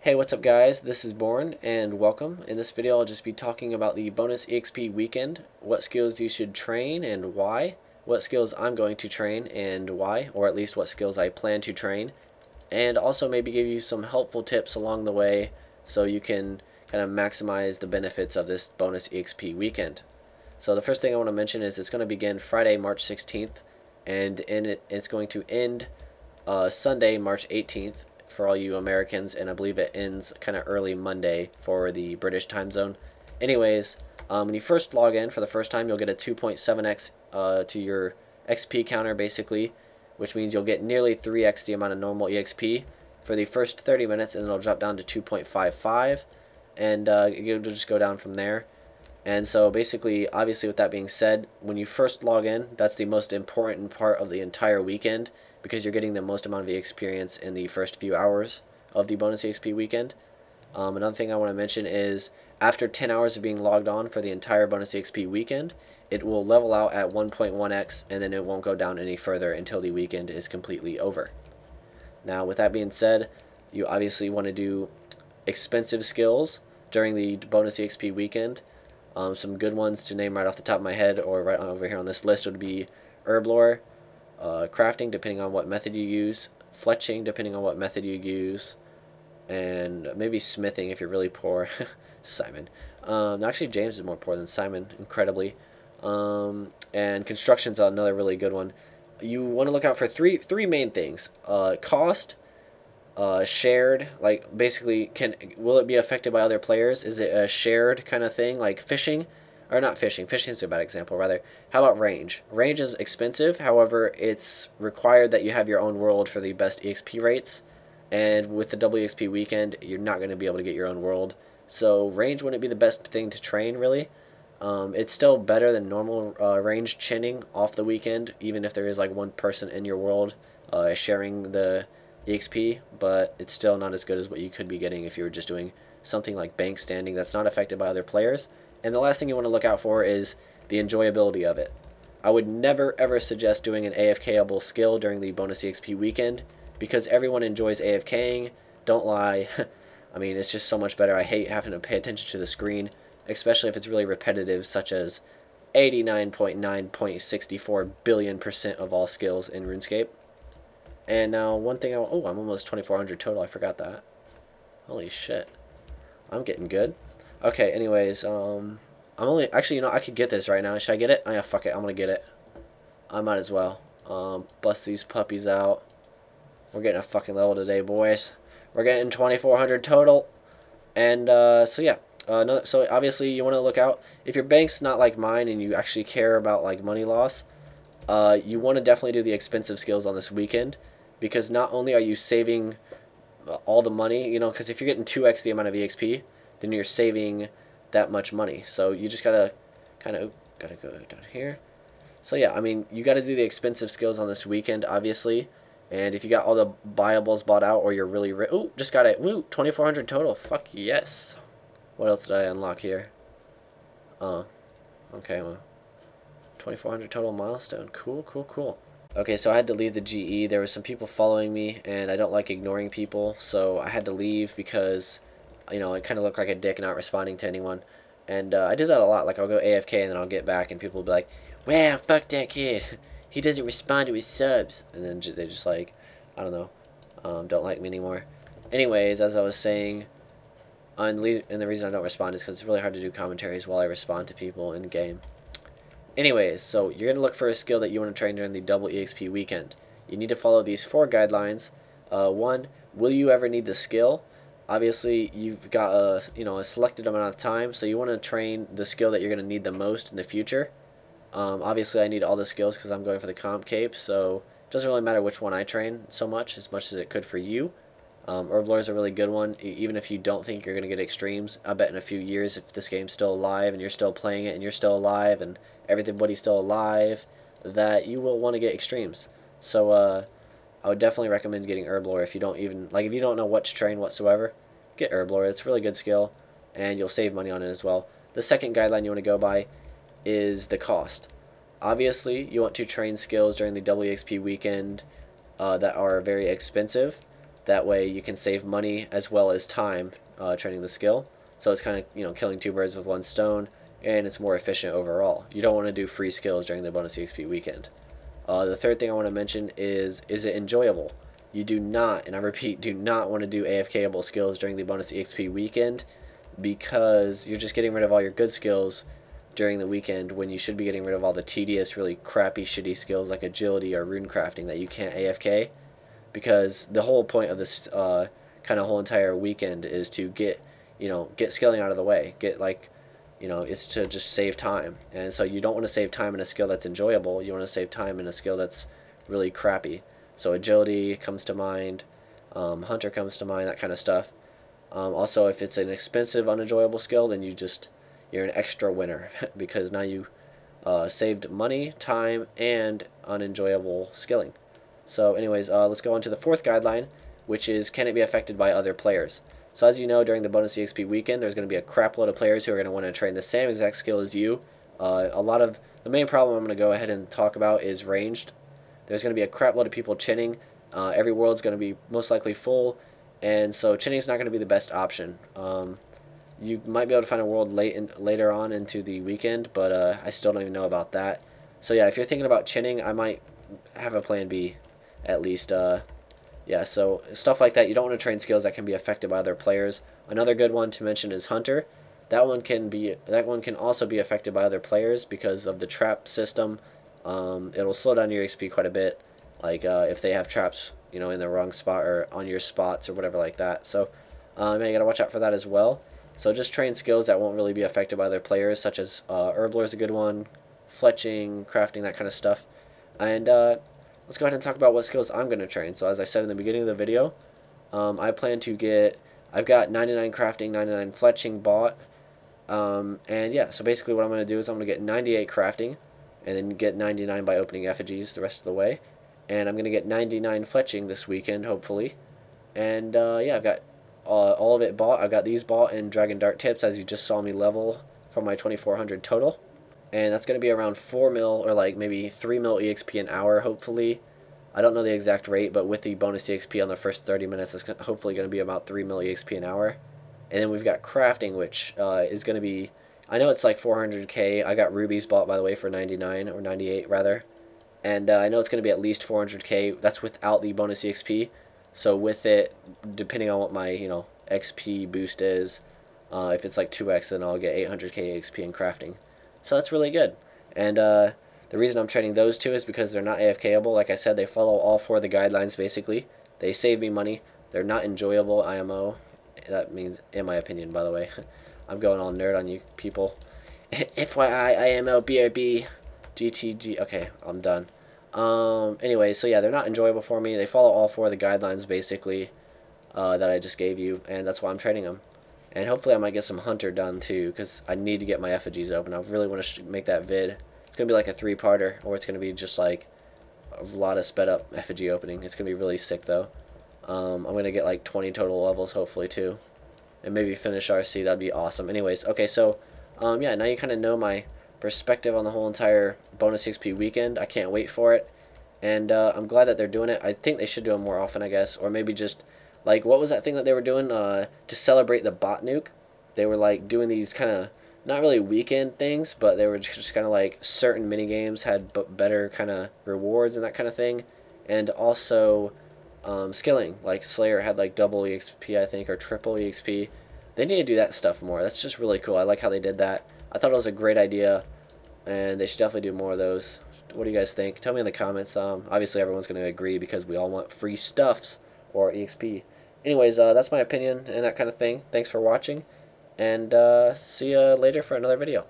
Hey, what's up guys? This is Born and welcome. In this video I'll just be talking about the bonus EXP weekend, what skills you should train and why, what skills I'm going to train and why, or at least what skills I plan to train, and also maybe give you some helpful tips along the way so you can kind of maximize the benefits of this bonus EXP weekend. So the first thing I want to mention is it's going to begin Friday, March 16th, and it's going to end Sunday, March 18th for all you Americans, and I believe it ends kind of early Monday for the British time zone. Anyways, when you first log in for the first time, you'll get a 2.7x to your XP counter basically, which means you'll get nearly 3x the amount of normal EXP for the first 30 minutes, and it'll drop down to 2.55, and it'll just go down from there. And so basically, obviously with that being said, when you first log in, that's the most important part of the entire weekend because you're getting the most amount of the experience in the first few hours of the bonus EXP weekend. Another thing I want to mention is after 10 hours of being logged on for the entire bonus EXP weekend, it will level out at 1.1x and then it won't go down any further until the weekend is completely over. Now with that being said, you obviously want to do expensive skills during the bonus EXP weekend. Some good ones to name right off the top of my head or right over here on this list would be herb lore, crafting depending on what method you use, fletching depending on what method you use, and maybe smithing if you're really poor. Simon. Actually James is more poor than Simon, incredibly. And construction's another really good one. You want to look out for three main things. Cost, shared, like basically will it be affected by other players? Is it a shared kind of thing like fishing? Or not fishing. Fishing is a bad example, rather. How about range? Range is expensive, however, it's required that you have your own world for the best EXP rates. And with the WXP weekend, you're not going to be able to get your own world. So range wouldn't be the best thing to train, really. It's still better than normal range chinning off the weekend, even if there is like one person in your world sharing the EXP, but it's still not as good as what you could be getting if you were just doing something like bank standing that's not affected by other players. And the last thing you want to look out for is the enjoyability of it. I would never ever suggest doing an AFKable skill during the bonus EXP weekend because everyone enjoys AFKing. Don't lie. I mean, it's just so much better. I hate having to pay attention to the screen, especially if it's really repetitive, such as 89.9.64 billion% of all skills in RuneScape. And now one thing I'm almost 2400 total. I forgot that. Holy shit. I'm getting good. Okay, anyways, I'm only actually, I could get this right now. Should I get it? Oh yeah, fuck it. I'm gonna get it. I might as well. Bust these puppies out. We're getting a fucking level today, boys. We're getting 2400 total. And so yeah. So obviously you want to look out if your bank's not like mine and you actually care about like money loss. You want to definitely do the expensive skills on this weekend, because not only are you saving all the money, because if you're getting 2x the amount of EXP, then you're saving that much money. So you just gotta gotta go down here. So yeah, I mean, you gotta do the expensive skills on this weekend, obviously. And if you got all the buyables bought out, or you're really ooh, just got it. Woo, 2400 total. Fuck yes. What else did I unlock here? Okay, well, 2400 total milestone. Cool, cool, cool. Okay, so I had to leave the GE. There were some people following me, and I don't like ignoring people, so I had to leave because, I kind of look like a dick not responding to anyone. And I do that a lot. Like, I'll go AFK, and then I'll get back, and people will be like, wow, fuck that kid. He doesn't respond to his subs. And then they just, like, I don't know, don't like me anymore. Anyways, as I was saying, and the reason I don't respond is because it's really hard to do commentaries while I respond to people in game. Anyways, so you're going to look for a skill that you want to train during the double EXP weekend. You need to follow these 4 guidelines. 1, will you ever need the skill? Obviously, you've got a selected amount of time, so you want to train the skill that you're going to need the most in the future. Obviously, I need all the skills because I'm going for the comp cape, so it doesn't really matter which one I train so much as it could for you. Herb lore is a really good one, even if you don't think you're going to get extremes. I bet in a few years, if this game's still alive and you're still playing it and you're still alive and everybody's still alive, that you will want to get extremes. So I would definitely recommend getting herb lore if you don't if you don't know what to train whatsoever. Get herb lore. It's a really good skill, and you'll save money on it as well. The second guideline you want to go by is the cost. Obviously, you want to train skills during the WXP weekend that are very expensive. That way you can save money as well as time training the skill. So it's kind of killing two birds with one stone, and it's more efficient overall. You don't want to do free skills during the bonus EXP weekend. The third thing I want to mention is it enjoyable? You do not, and I repeat, do not want to do AFK-able skills during the bonus EXP weekend, because you're just getting rid of all your good skills during the weekend when you should be getting rid of all the tedious, really crappy, shitty skills like agility or rune crafting that you can't AFK. Because the whole point of this kind of whole entire weekend is to get skilling out of the way. It's to just save time. And so you don't want to save time in a skill that's enjoyable. You want to save time in a skill that's really crappy. So agility comes to mind, hunter comes to mind, that kind of stuff. Also, if it's an expensive, unenjoyable skill, then you're an extra winner because now you saved money, time, and unenjoyable skilling. So anyways, let's go on to the fourth guideline, which is, can it be affected by other players? So as you know, during the bonus EXP weekend, there's going to be a crap load of players who are going to want to train the same exact skill as you. The main problem I'm going to go ahead and talk about is ranged. There's going to be a crap load of people chinning. Every world's going to be most likely full, and so chinning is not going to be the best option. You might be able to find a world later on into the weekend, but I still don't even know about that. So yeah, if you're thinking about chinning, I might have a plan B. At least, yeah, so stuff like that. You don't want to train skills that can be affected by other players. Another good one to mention is Hunter. That one can also be affected by other players because of the trap system. It'll slow down your XP quite a bit, like if they have traps, in the wrong spot or on your spots or whatever like that. So, you gotta watch out for that as well. So just train skills that won't really be affected by other players, such as Herbler is a good one, fletching, crafting, that kind of stuff, and let's go ahead and talk about what skills I'm going to train. So as I said in the beginning of the video, I've got 99 crafting, 99 fletching bought, and yeah, so basically what I'm going to do is I'm going to get 98 crafting, and then get 99 by opening effigies the rest of the way, and I'm going to get 99 fletching this weekend, hopefully, and yeah, I've got all of it bought. I've got these bought in Dragon Dart tips, as you just saw me level for my 2400 total. And that's going to be around 4 mil or like maybe 3 mil EXP an hour, hopefully. I don't know the exact rate, but with the bonus EXP on the first 30 minutes, it's hopefully going to be about 3 mil EXP an hour. And then we've got crafting, which is going to be, I know it's like 400k. I got rubies bought, by the way, for 99, or 98 rather. And I know it's going to be at least 400k. That's without the bonus EXP. So with it, depending on what my XP boost is, if it's like 2x, then I'll get 800k XP in crafting. So that's really good. And the reason I'm training those two is because they're not AFKable. Like I said, they follow all four of the guidelines basically. They save me money. They're not enjoyable IMO. That means, in my opinion, by the way. I'm going all nerd on you people. FYI, IMO, BRB, GTG. Okay, I'm done. Anyway, so yeah, they're not enjoyable for me. They follow all four of the guidelines basically that I just gave you, and that's why I'm training them. And hopefully I might get some Hunter done too, because I need to get my effigies open. I really want to make that vid. It's going to be like a 3-parter, or it's going to be just like a lot of sped up effigy opening. It's going to be really sick though. I'm going to get like 20 total levels hopefully too. And maybe finish RC, that'd be awesome. Anyways, okay, so yeah, now you kind of know my perspective on the whole entire bonus XP weekend. I can't wait for it. And I'm glad that they're doing it. I think they should do it more often, I guess. Or maybe just, like, what was that thing that they were doing to celebrate the bot nuke? They were, like, doing these kind of, not really weekend things, but they were just kind of, like, certain minigames had better kind of rewards and that kind of thing. And also skilling. Like, Slayer had, like, double EXP, I think, or triple EXP. They need to do that stuff more. That's just really cool. I like how they did that. I thought it was a great idea, and they should definitely do more of those. What do you guys think? Tell me in the comments. Obviously, everyone's going to agree because we all want free stuffs or EXP. Anyways, that's my opinion and that kind of thing. Thanks for watching, and see you later for another video.